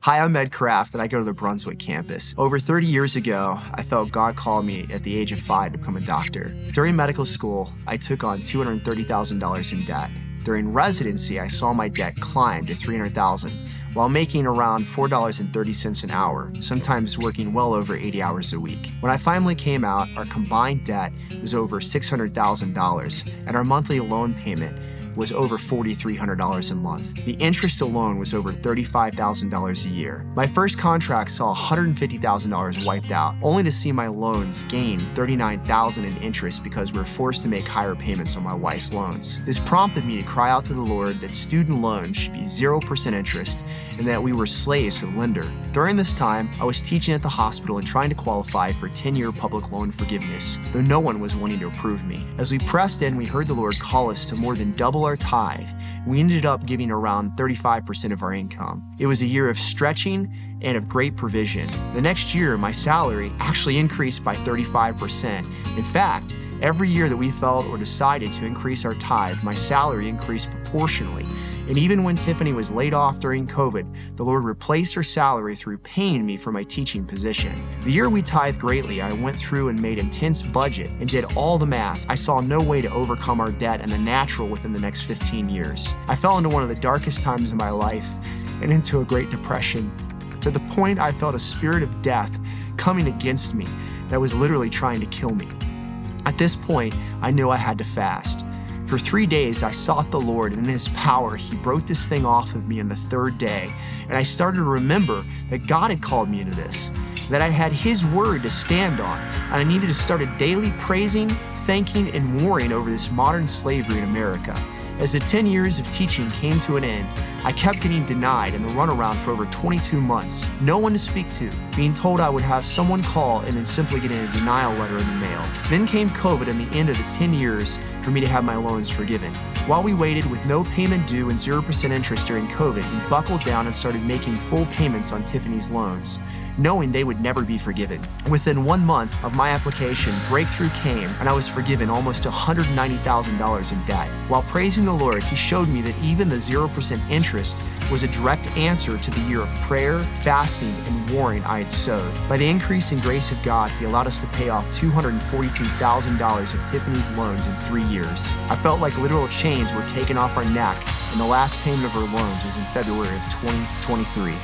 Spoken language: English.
Hi, I'm Ed Kraft, and I go to the Brunswick campus. Over 30 years ago, I felt God called me at the age of 5 to become a doctor. During medical school, I took on $230,000 in debt. During residency, I saw my debt climb to $300,000 while making around $4.30 an hour, sometimes working well over 80 hours a week. When I finally came out, our combined debt was over $600,000, and our monthly loan payment was over $4,300 a month. The interest alone was over $35,000 a year. My first contract saw $150,000 wiped out, only to see my loans gain $39,000 in interest because we were forced to make higher payments on my wife's loans. This prompted me to cry out to the Lord that student loans should be 0% interest and that we were slaves to the lender. During this time, I was teaching at the hospital and trying to qualify for 10-year public loan forgiveness, though no one was wanting to approve me. As we pressed in, we heard the Lord call us to more than double our tithe. We ended up giving around 35% of our income. It was a year of stretching and of great provision. The next year, my salary actually increased by 35%. In fact, every year that we felt or decided to increase our tithe, my salary increased proportionally. And even when Tiffany was laid off during COVID, the Lord replaced her salary through paying me for my teaching position. The year we tithed greatly, I went through and made intense budget and did all the math. I saw no way to overcome our debt and the natural within the next 15 years. I fell into one of the darkest times of my life and into a great depression, to the point I felt a spirit of death coming against me that was literally trying to kill me. At this point, I knew I had to fast. For 3 days, I sought the Lord, and in His power, He broke this thing off of me on the third day. And I started to remember that God had called me into this, that I had His word to stand on, and I needed to start a daily praising, thanking, and warring over this modern slavery in America. As the 10 years of teaching came to an end, I kept getting denied in the runaround for over 22 months. No one to speak to, being told I would have someone call and then simply getting a denial letter in the mail. Then came COVID and the end of the 10 years for me to have my loans forgiven. While we waited with no payment due and 0% interest during COVID, we buckled down and started making full payments on Tiffany's loans, knowing they would never be forgiven. Within 1 month of my application, breakthrough came and I was forgiven almost $190,000 in debt. While praising the Lord, He showed me that even the 0% interest was a direct answer to the year of prayer, fasting, and warring I had sowed. By the increase in grace of God, He allowed us to pay off $242,000 of Tiffany's loans in 3 years. I felt like literal chains were taken off our neck, and the last payment of her loans was in February of 2023.